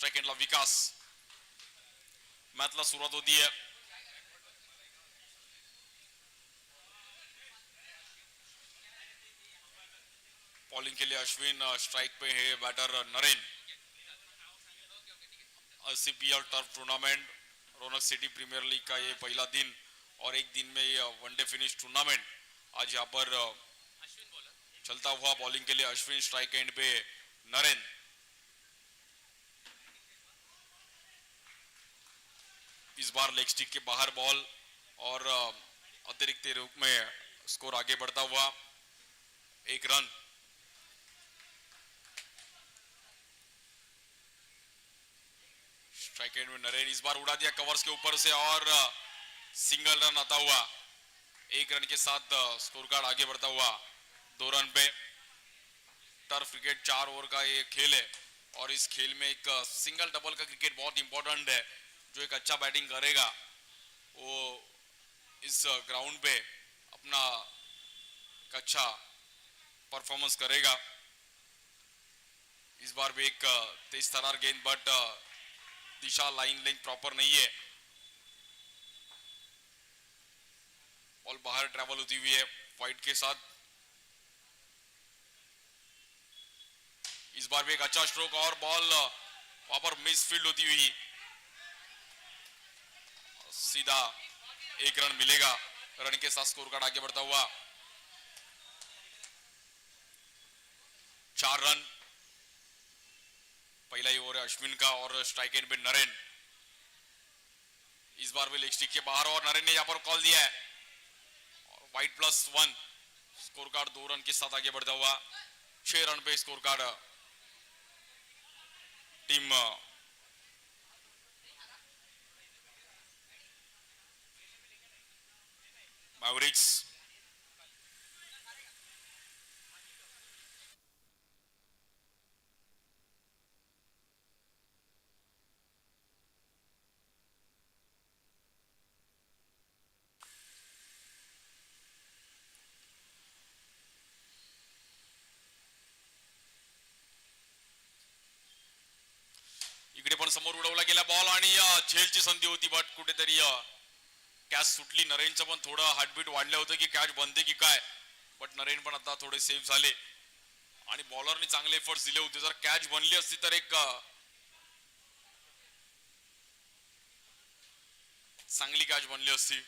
Strike एंडला विकास. मॅचला सुरुवात होती है. बॉलिंग के लिए अश्विन. स्ट्राइक पे है batter Naren. CPL turf tournament Raunak city premier league का ये पहला दिन और एक दिन में ये वनडे फिनिश टूर्नामेंट आज यहाँ पर चलता हुआ. बॉलिंग के लिए अश्विन. स्ट्राइक एंड पे नरेन. इस बार लेग स्टिक के बाहर बॉल और अतिरिक्त रूप में स्कोर आगे बढ़ता हुआ. 1 रन. स्ट्राइक एंड में नरेन इस बार उड़ा दिया कवर्स के ऊपर से और सिंगल रन आता हुआ. 1 रन के साथ स्कोर कार्ड आगे बढ़ता हुआ 2 रन पे. टर्फ क्रिकेट 4 ओवर का ये खेल है और इस खेल में एक सिंगल डबल का क्रिकेट बहुत इंपॉर्टेंट है. जो एक अच्छा बैटिंग करेगा वो इस ग्राउंड पे अपना अच्छा परफॉर्मेंस करेगा. इस बार भी एक तेज तरार गेंद but Disha line length proper नहीं है. बॉल बाहर ट्रैवल होती हुई है वाइड के साथ. इस बार भी एक अच्छा स्ट्रोक और बॉल वहां पर मिस फील्ड होती हुई सीधा 1 रन मिलेगा. रन के साथ स्कोर कार्ड आगे बढ़ता हुआ 4 रन. पहला ही ओवर है अश्विन का और स्ट्राइक एंड पे नरेन. इस बार भी लेग स्टिक के बाहर और नरेन ने यहां पर कॉल दिया है और वाइड +1. स्कोर कार्ड 2 रन के साथ आगे बढ़ता हुआ 6 रन पे स्कोर कार्ड टीम मैवरिक्स. इकडे पण समोर उडवला गेला बॉल आणि झेलची संधी होती बट कुठेतरी कॅच सुटली. नरेनचं पण थोडं हार्टबीट वाढलं होतं की कॅच बनते की काय बट नरेन पण आता थोडे सेफ झाले आणि बॉलरने चांगले एफर्ट्स दिले होते. जर कॅच बनली असती तर एक चांगली कॅच बनली असती.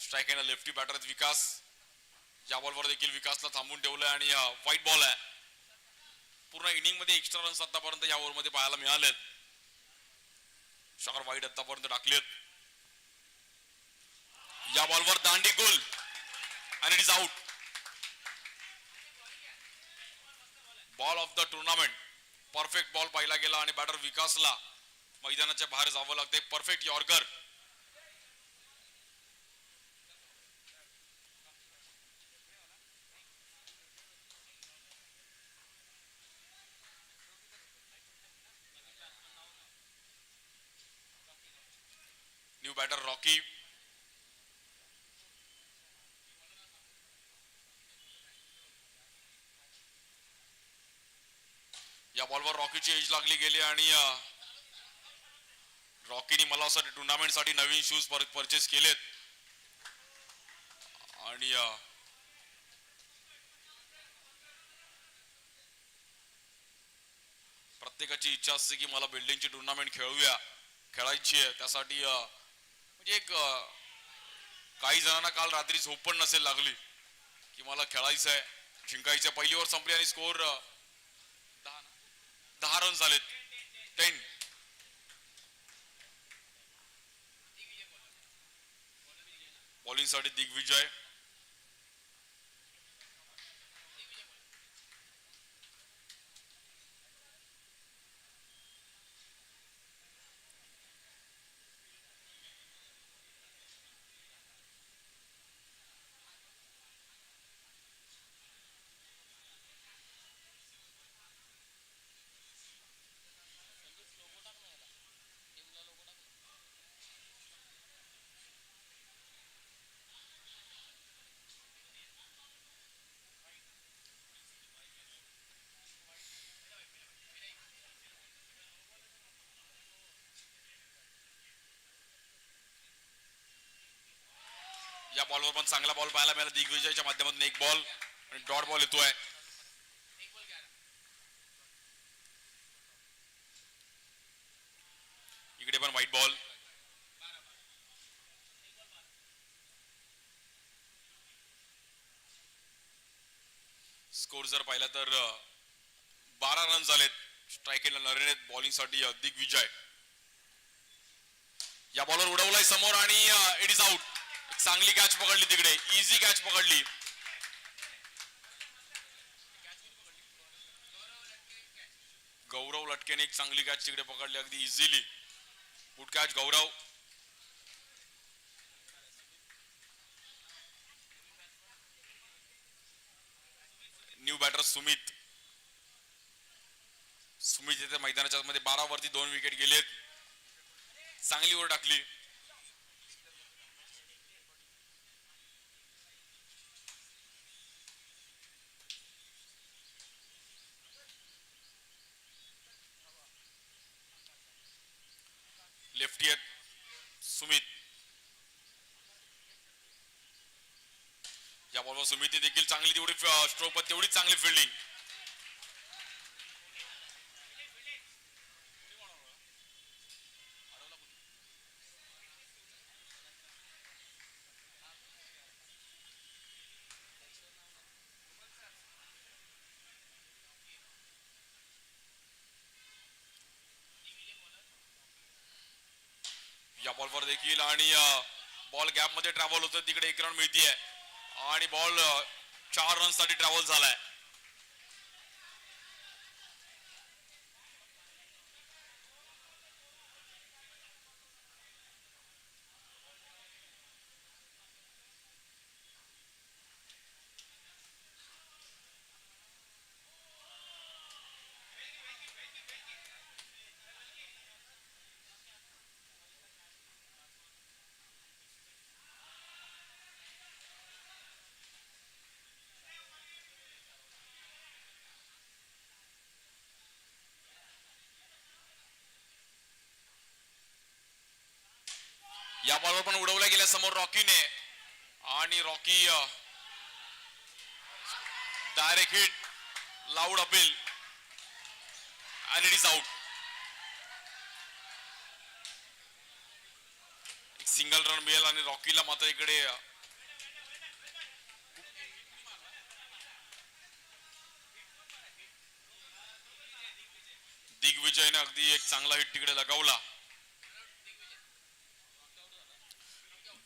स्ट्राइक एंड लेफ्टी बॅटर विकास. या बॉलवर देखील विकासला थांबून ठेवलंय आणि व्हाईट बॉल आहे. पूर्ण इनिंग मध्ये एक्स्ट्रा रन्स आतापर्यंत या ओव्हर मध्ये पाहायला मिळालेत. 4 वाईड आतापर्यंत टाकलेत. या बॉलवर दांडी गोल आणि it is out. Ball of the tournament. Perfect ball पाहिला गेला आणि बॅटर विकासला मैदानाच्या बाहेर जावं लागते. Perfect yorker. New batter Rocky. या बॉलवर रॉकीची एज लागली गेली आणि रॉकीने मला असं टूर्नामेंट साठी नवीन शूज परचेस केलेत आणि प्रत्येकाची इच्छा असते की मला बिल्डिंगची टूर्नामेंट खेळायची आहे. त्यासाठी म्हणजे एक काही जणांना काल रात्री झोप पण नसेल लागली की मला खेळायचं आहे जिंकायचं. पहिली ओव्हर संपली आणि स्कोर 10 रन झालेत. 10. बॉलिंग साठी दिग्विजय. या बॉलवर पण चांगला बॉल पाहायला मिळाला दिग्विजयच्या माध्यमातून. एक बॉल आणि डॉट बॉल येतोय. इकडे पण व्हाईट बॉल. स्कोर जर पाहिला तर 12 रन झालेत. स्ट्राईक नरेन बॉलिंग साठी दिग्विजय. या बॉलवर उडवलाय समोर आणि इट इज आउट. चांगली कॅच पकडली तिकडे, इझी कॅच पकडली. गौरव लटकेने एक चांगली कॅच तिकडे पकडली अगदी easily. Good catch Gaurav. New batter Sumit. Sumit येथे मैदानाच्या मध्ये 12 वरती 2 विकेट गेलेत. चांगली ओव्हर टाकली. लेफ्टी आहेत सुमित. या बॉलवर सुमितने देखील चांगली तेवढी स्ट्रोक तेवढीच चांगली फिल्डिंग. या बॉलवर देखील आणि बॉल गॅप मध्ये ट्रॅव्हल होतं. तिकडे 1 रन मिळतीये आणि बॉल 4 रन साठी ट्रॅव्हल झालाय. या बॉलवर पण उडवल्या गेल्या समोर रॉकीने आणि Rocky direct hit, loud appeal आणि इट इज आउट. एक सिंगल रन मिळेल आणि रॉकीला मात्र इकडे दिग्विजयने अगदी एक चांगला हिट तिकडे लगावला.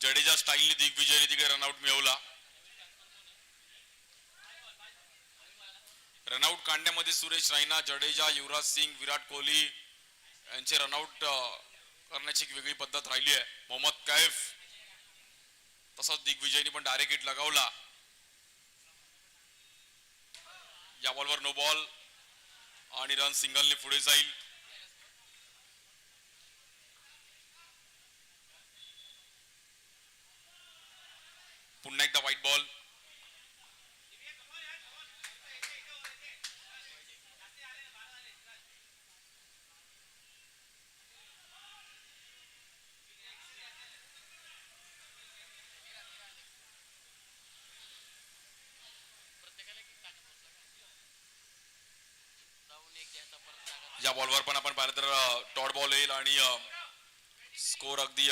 जडेजा स्टाईलने दिग्विजयने तिकडे रनआउट मिळवला. रनआउट काढण्यामध्ये सुरेश रैना, जडेजा, युवराज सिंग, विराट कोहली यांचे रनआउट करण्याची एक वेगळी पद्धत राहिली आहे. मोहम्मद कैफ तसंच दिग्विजयने पण डायरेक्ट हिट लगावला. या बॉलवर नो बॉल आणि रन सिंगलने पुढे जाईल. पुन्हा एकदा व्हाईट बॉल. या बॉलवर पण आपण पाहिलं तर डॉट बॉल येईल आणि स्कोर अगदी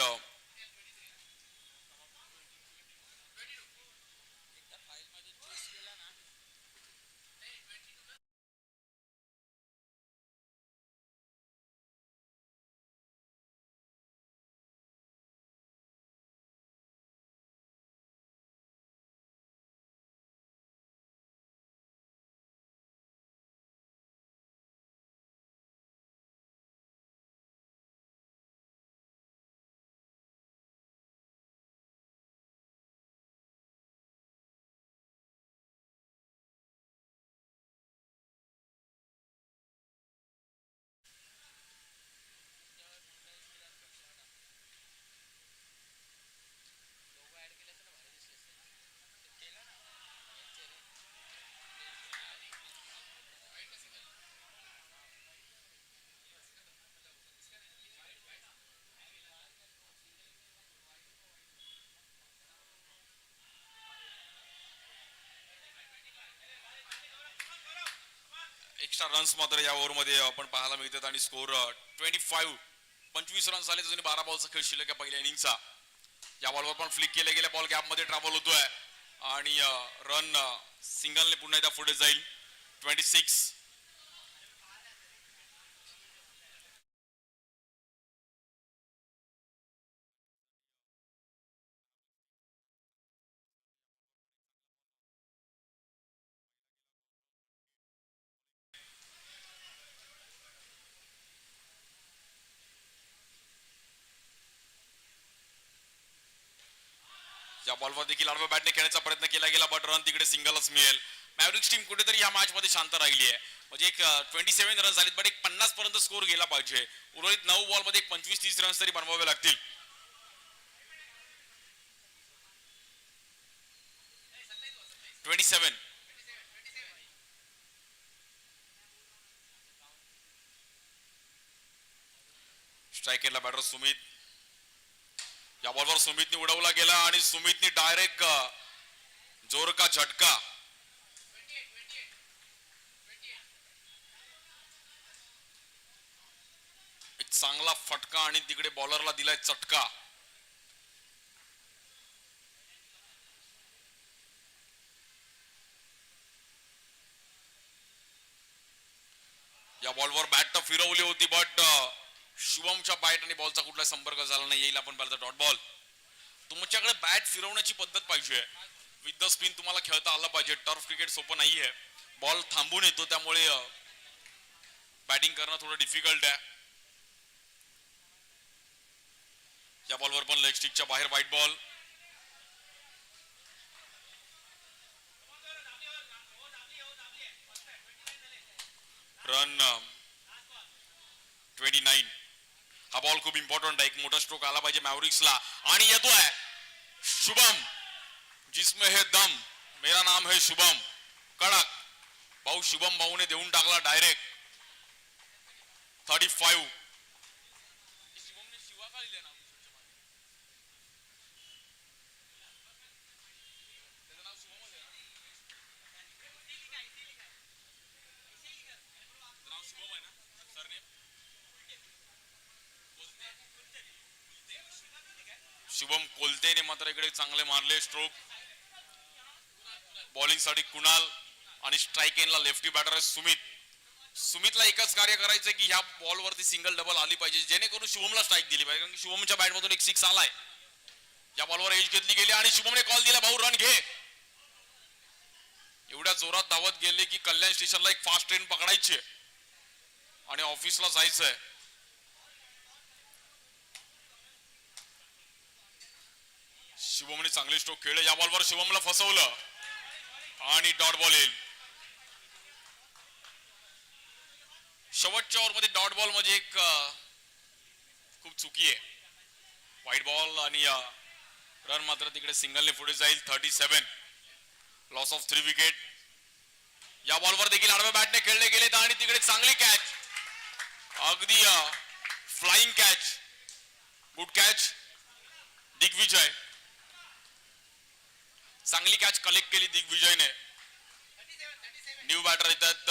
एक्स्ट्रा रन्स मात्र या ओव्हर मध्ये आपण पाहायला मिळतात आणि स्कोर 25 रन्स झाले. 12 बॉलचा खेळ शिल्लक आहे पहिल्या इनिंगचा. या बॉलवर पण फ्लिक केले गेले, बॉल गॅप मध्ये ट्रॅव्हल होतोय आणि रन सिंगलने पुन्हा एकदा पुढे जाईल. 26. या बॉलवर देखील आडव्या बॅटने खेळण्याचा प्रयत्न केला गेला, बट रन तिकडे सिंगलच मिळेल. मॅव्हरिक्स टीम कुठेतरी या मॅच मध्ये शांत राहिली आहे. म्हणजे एक 27 रन झालेत, बट एक 50 पर्यंत स्कोर गेला पाहिजे. उर्वरित 9 बॉल मध्ये 25-30 रन्स तरी बनवावे लागतील. स्ट्राईक केला बॅटर सुमित. या बॉलवर सुमितने उडवला गेला आणि सुमितने डायरेक्ट जोर का झटका. एक चांगला फटका आणि तिकडे बॉलरला दिलाय चटका. या बॉलवर बॅट तर फिरवली होती, बट शुभमच्या बॅट आणि बॉलचा कुठला संपर्क झाला नाही. येईल आपण पाहिलं डॉट बॉल. तुमच्याकडे बॅट फिरवण्याची पद्धत पाहिजे. विथ द स्पिन तुम्हाला खेळता आलं पाहिजे. टर्फ क्रिकेट सोपं नाहीये. बॉल थांबून येतो, त्यामुळे बॅटिंग करणं थोडं डिफिकल्ट आहे. या बॉलवर पण लेग स्टिकच्या बाहेर व्हाईट बॉल. रन 29. हा बॉल खूप इम्पॉर्टंट आहे. एक मोठा स्ट्रोक आला पाहिजे मॅव्हरिक्सला आणि येतोय शुभम. जिसमें है दम, मेरा नाम है शुभम. कडक भाऊ शुभम भाऊने देऊन टाकला डायरेक्ट. 35. शुभम कोलतेने मात्र इकडे चांगले मारले स्ट्रोक. बॉलिंग साठी कुणाल आणि स्ट्राईक एनला लेफ्टी बॅटर आहे सुमित. सुमितला एकच कार्य करायचं की ह्या बॉल वरती सिंगल डबल आली पाहिजे, जेणेकरून शुभमला स्ट्राईक दिली पाहिजे. कारण की शुभमच्या बॅट मधून एक 6 आलाय. या बॉलवर एज घेतली गेली आणि शुभमने कॉल दिला, भाऊ रन घे. एवढ्या जोरात धावत गेले की कल्याण स्टेशनला एक फास्ट ट्रेन पकडायची आणि ऑफिसला जायचंय. शुभमने चांगले स्ट्रोक खेळले. या बॉलवर शुभमला फसवलं आणि डॉट बॉल येईल. शेवटच्या ओव्हर मध्ये डॉट बॉल म्हणजे एक खूप चुकी आहे. व्हाईट बॉल आणि रन मात्र तिकडे सिंगलने पुढे जाईल. 37. Loss of 3 wicket. या बॉलवर देखील आडव्या बॅटने खेळले गेलेत आणि तिकडे चांगली कॅच, अगदी flying catch, good catch Digvijay. चांगली कॅच कलेक्ट केली दिग्विजयने. न्यू बॅटर येतात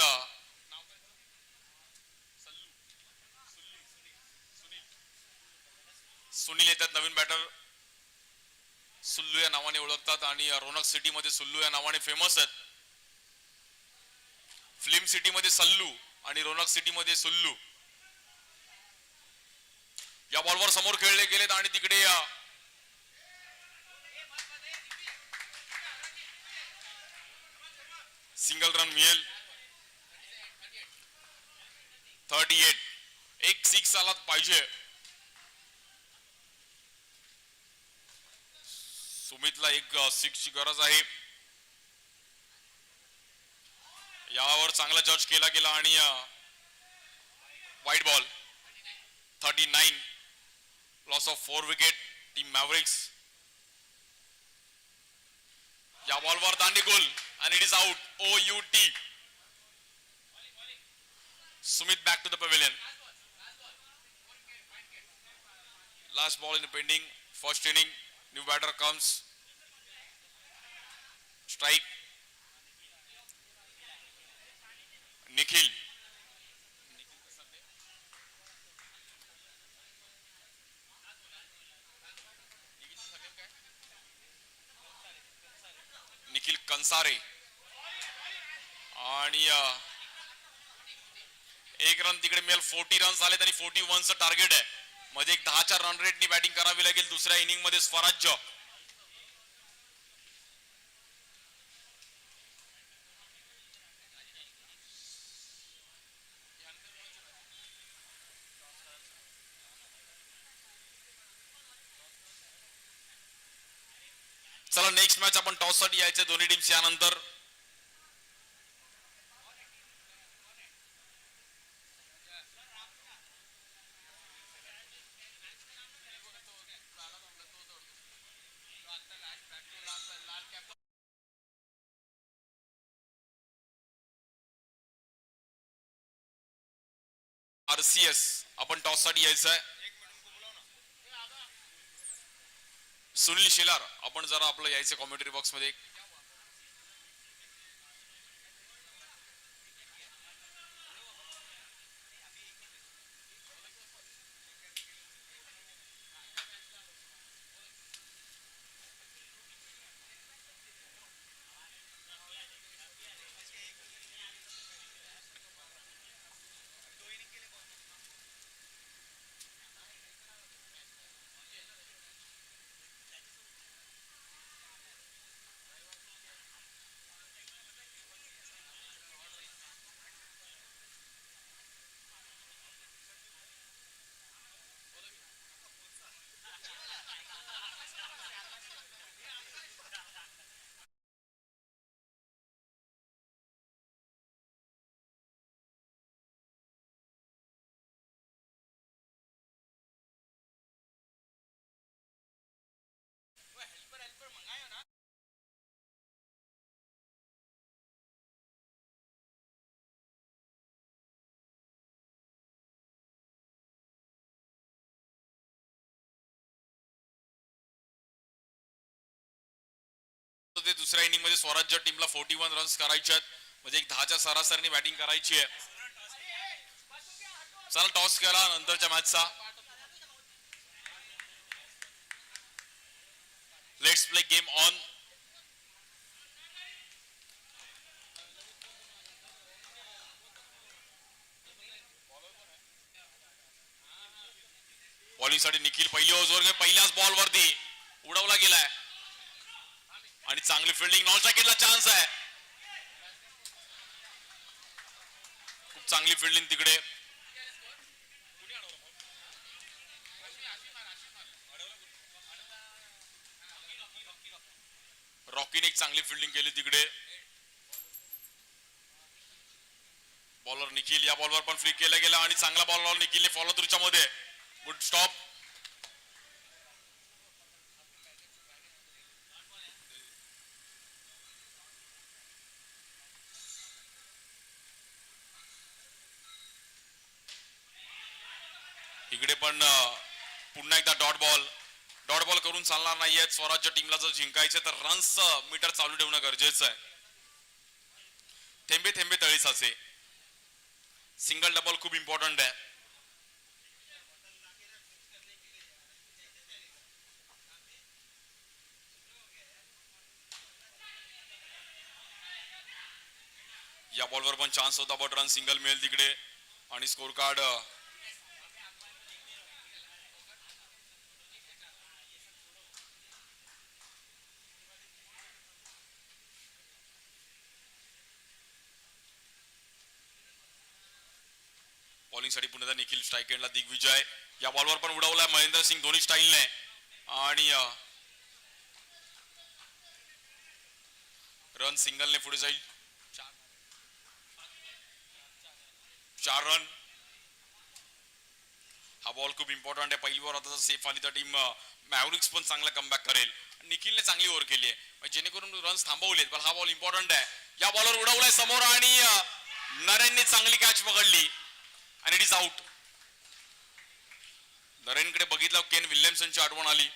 सुनील येतात, नवीन बॅटर सुल्लू या नावाने ओळखतात आणि रोनक सिटी मध्ये सुल्लू या नावाने फेमस आहेत. फिल्म सिटी मध्ये सल्लू आणि रोनक सिटी मध्ये सुल्लू. या बॉलवर समोर खेळले गेलेत आणि तिकडे सिंगल रन मिळेल. 38. एक 6 आलाच पाहिजे. सुमितला एक 6 ची गरज आहे. यावर चांगला जज केला गेला आणि white ball. 39. Loss of 4 wicket team Mavericks. या बॉलवर दांडीगुल and it is out. OUT. Sumit back to the pavilion. Last ball in the pending first inning. New batter comes. Strike. Nikhil. Ansari आणि एक रन तिकडे मिळेल. 40 रन झाले आणि 41चं target आहे. मध्ये एक 10च्या रन रेटनी बॅटिंग करावी लागेल दुसऱ्या इनिंग मध्ये स्वराज्य. चला नेक्स्ट मॅच आपण टॉस साठी यायचे दोन्ही टीम्स यानंतर. RCS आपण टॉस साठी यायचं आहे. सुनील शेलार आपण जरा आपलं यायचं कॉमेंट्री बॉक्स मध्ये. दुसऱ्या इनिंग मध्ये स्वराज्य टीमला 41 रन्स करायचे आहेत. म्हणजे एक 10च्या सरासरीने बॅटिंग करायची आहे. चला टॉस केला नंतरच्या मॅचचा. Let's play game on. Bowling साठी निखिल पहिली ओव्हर पहिल्याच बॉल वरती उडवला गेलाय आणि चांगली फिल्डिंग. नॉन स्ट्राइकला चान्स आहे. खूप चांगली फिल्डिंग तिकडे. रॉकीने एक चांगली फिल्डिंग केली तिकडे. बॉलर निखिल या बॉलवर पण फ्लिक केला गेला आणि चांगला बॉल निखिलने फॉलो थ्रूच्या मध्ये. Good stop. इकडे पण पुन्हा एकदा डॉट बॉल करून चालणार नाहीये. स्वराज्य टीमला जर जिंकायचे तर रन्स मीटर चालू ठेवणं गरजेचं आहे. थेंबे थेंबे तळी साचे. सिंगल डबल खूप इम्पॉर्टंट आहे. या बॉलवर पण चान्स होता बट रन सिंगल मिळेल तिकडे आणि स्कोर कार्ड बॉलिंग साठी पुन्हा निखिल स्ट्राइक एंडला दिग्विजय. या बॉलवर पण उडवलाय महेंद्र सिंग दोन्ही स्टाईलने आणि रन सिंगलने पुढे जाईल. 4 रन. हा बॉल खूप इम्पॉर्टंट आहे. पहिली ओव्हर आता सेफ आली तर टीम मॅव्हरिक्स पण चांगला कमबॅक करेल. निखिलने चांगली ओव्हर केली आहे जेणेकरून रन्स थांबवलेत पण हा बॉल इम्पॉर्टंट आहे. या बॉलवर उडवलाय समोर आणि नरेनने चांगली कॅच पकडली आणि इट इज आउट. नरेनकडे बघितलं केन विल्यमसनची आठवण आली.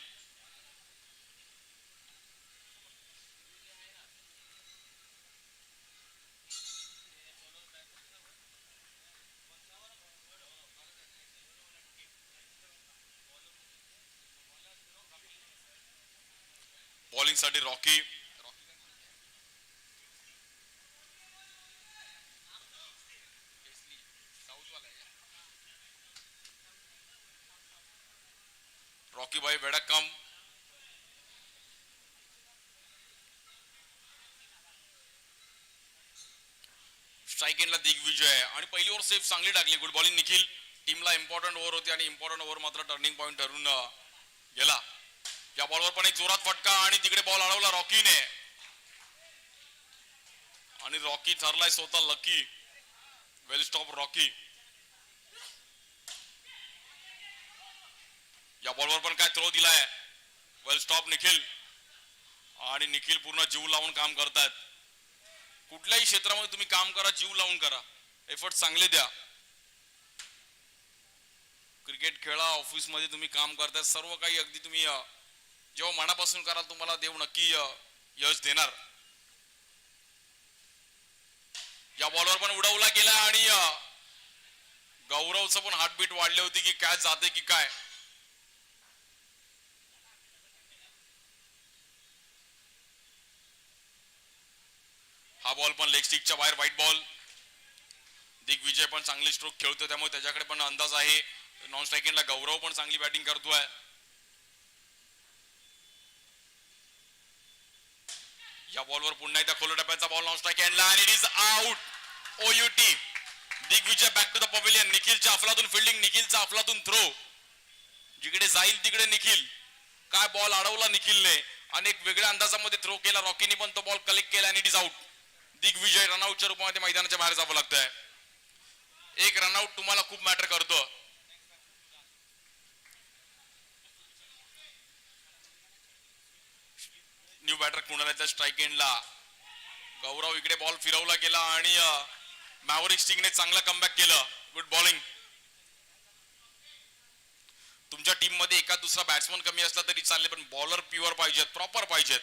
बॉलिंग साठी रॉकी. रॉकी भाई वेडक्कम. स्ट्राईक एंडला दिग्विजय आणि पहिली ओव्हर सेफ चांगली टाकली. Good bowling Nikhil. टीमला इम्पॉर्टंट ओव्हर होती आणि इम्पॉर्टंट ओव्हर मात्र टर्निंग पॉइंट ठरून गेला. या बॉलवर पण एक जोरात फटका आणि तिकडे बॉल अडवला रॉकीने आणि रॉकी ठरलाय स्वतः लकी. वेल स्टॉप रॉकी. या बॉलवर पण काय थ्रो दिलाय. वेल स्टॉप निखिल. आणि निखिल पूर्ण जीव लावून काम करतायत. कुठल्याही क्षेत्रामध्ये तुम्ही काम करा, जीव लावून करा, एफर्ट चांगले द्या. क्रिकेट खेळा, ऑफिस मध्ये तुम्ही काम करताय, सर्व काही अगदी तुम्ही जेव्हा मनापासून कराल तुम्हाला देव नक्की यश देणार. या बॉलवर पण उडवला गेला आणि गौरवचं पण हार्टबीट वाढली होती की कॅच जाते की काय. हा बॉल पण लेग स्टिकच्या बाहेर, व्हाईट बॉल. दिग्विजय पण चांगली स्ट्रोक खेळतोय त्यामुळे त्याच्याकडे पण अंदाज आहे. नॉन स्ट्रायकिंगला गौरव पण चांगली बॅटिंग करतोय. या बॉलवर पुन्हा एकदा खोल टप्प्याचा बॉल नॉन स्ट्राइक एंडला आणि it is out. O U T. Digvijay back to the pavilion. निखिलच्या अफलातून फिल्डिंग, निखिलचा अफलातून थ्रो. जिकडे जाईल तिकडे निखिल. काय बॉल अडवला निखिलने आणि एक वेगळ्या अंदाजामध्ये थ्रो केला. रॉकीने पण तो बॉल कलेक्ट केला आणि इट इज आउट. दिग्विजय रनआउटच्या रूपामध्ये मैदानाच्या बाहेर जावं लागतंय. एक रनआउट तुम्हाला खूप मॅटर करतो. न्यू बॅटर कुणाला स्ट्राईक एंडला. गौरव इकडे बॉल फिरवला गेला आणि मॅव्हरिक स्टिंगने चांगला कमबॅक केलं. Good bowling. तुमच्या टीम मध्ये एका दुसरा बॅट्समन कमी असला तरी चालले पण बॉलर प्युअर पाहिजेत, प्रॉपर पाहिजेत.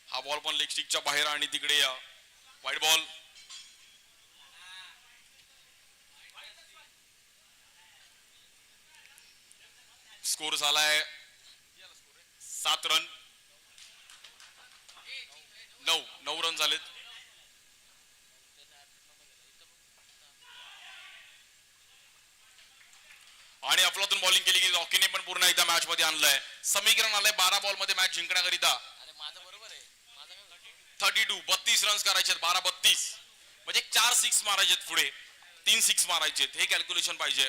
हा बॉल पण लेग स्टिकच्या बाहेर आणि तिकडे वाईड बॉल. स्कोर झालाय 7 रन. 9 रन झालेत. आणि अफलातून बॉलिंग केली की रॉकीने पण पूर्ण एकदा मॅच मध्ये आणलंय. समीकरण आलंय 12 बॉल मध्ये मॅच जिंकण्याकरिता. 32 रन्स करायचे, 12-32 म्हणजे 4 सिक्स मारायचे पुढे, 3 सिक्स मारायचे. हे कॅल्क्युलेशन पाहिजे.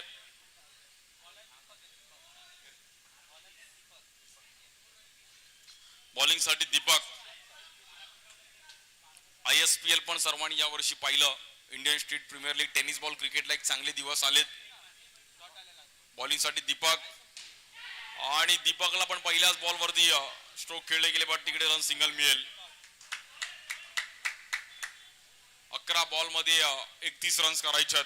बॉलिंग साठी दीपक. ISPL पण सर्वांनी यावर्षी पाहिलं. Indian Street Premier League tennis ball क्रिकेटला एक चांगले दिवस आलेत. बॉलिंग साठी दीपक आणि दीपकला पण पहिल्याच बॉल वरती स्ट्रोक खेळले गेले पण तिकडे रन सिंगल मिळेल. 11 बॉल मध्ये 31 रन्स करायच्यात.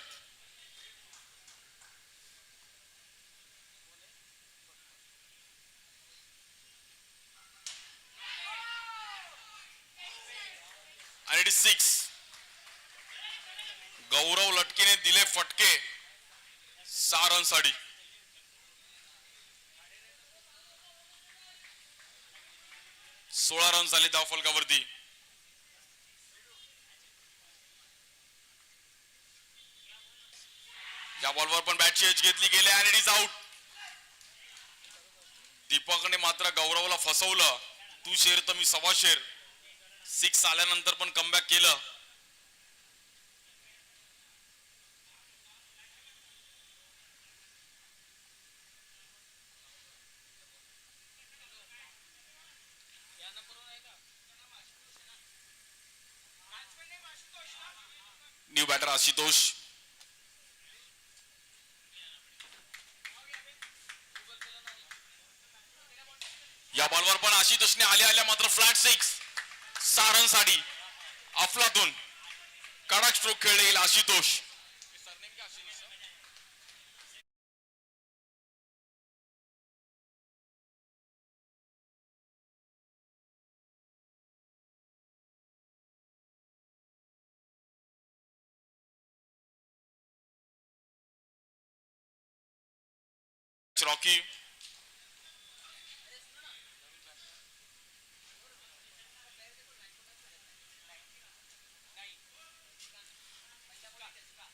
आणि इट इज 6. गौरव लटकेने दिले फटके 6 रन साठी. सोळा रन झाले धाव फलकावरती. या बॉलवर पण बॅटची एज घेतली गेली आणि इट इज आउट. दीपकने मात्र गौरवला फसवलं. तू शेर तर मी सव्वा शेर. 6 आल्यानंतर पण कमबॅक केलं. New batter Ashutosh. या बॉलवर पण आशुतोषने आल्या मात्र फ्लॅट 6. 6 रन साठी अफलातून कडक स्ट्रोक खेळले गेला आशुतोष. रॉकी.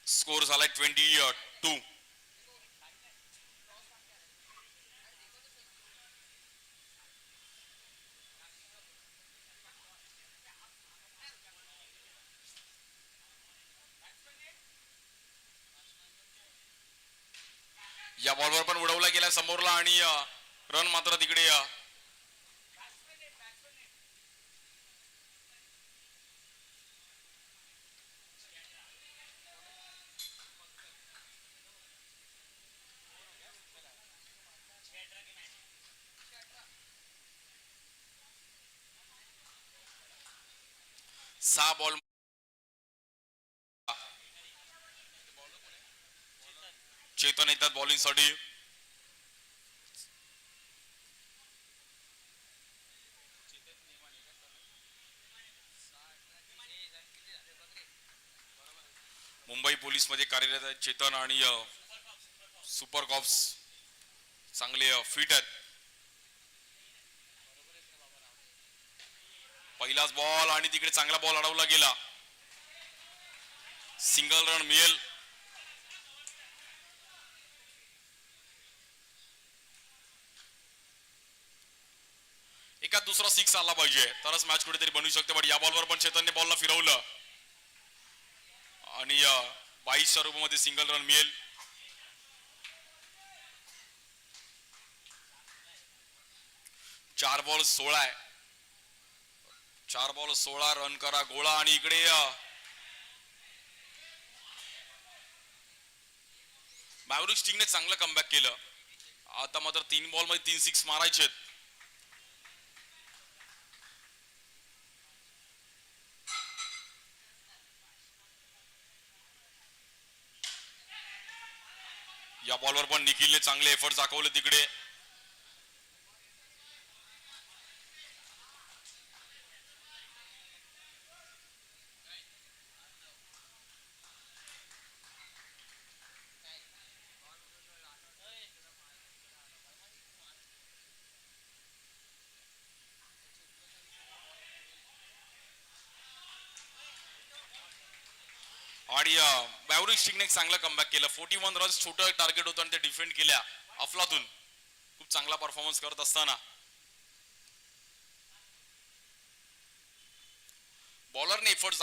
स्कोर झालाय 22. या बॉलवर पण उडवला गेला समोरला आणि रन मात्र तिकडे 6 बॉल चेतन येतात बॉलिंग साठी. मुंबई पोलीस मध्ये कार्यरत आहेत चेतन आणि सुपर कॉप्स चांगले फिट आहेत. पहिलाच बॉल आणि तिकडे चांगला बॉल अडवला गेला. सिंगल रन मिळेल. एका दुसरा सिक्स आला पाहिजे तरच मॅच कुठेतरी बनवू शकते. पण या बॉलवर पण चेतनने बॉलला फिरवलं आणि 22च्या रूपामध्ये सिंगल रन मिळेल. चार बॉल 16 आहे. 4 बॉल 16 रन करा गोळा. आणि इकडे मॅव्हरिक स्टिंगने चांगलं कमबॅक केलं. आता मात्र 3 बॉल मध्ये 3 सिक्स मारायचे. या बॉलवर पण निखिलने चांगले एफर्ट दाखवले तिकडे. आणि मॅव्हरिक स्टिंगने चांगला कमबॅक केलं. 41 रन्स छोटं टार्गेट होतं आणि ते डिफेंड केल्या. अफलातून खूप चांगला परफॉर्मन्स करत असताना बॉलरने एफर्ट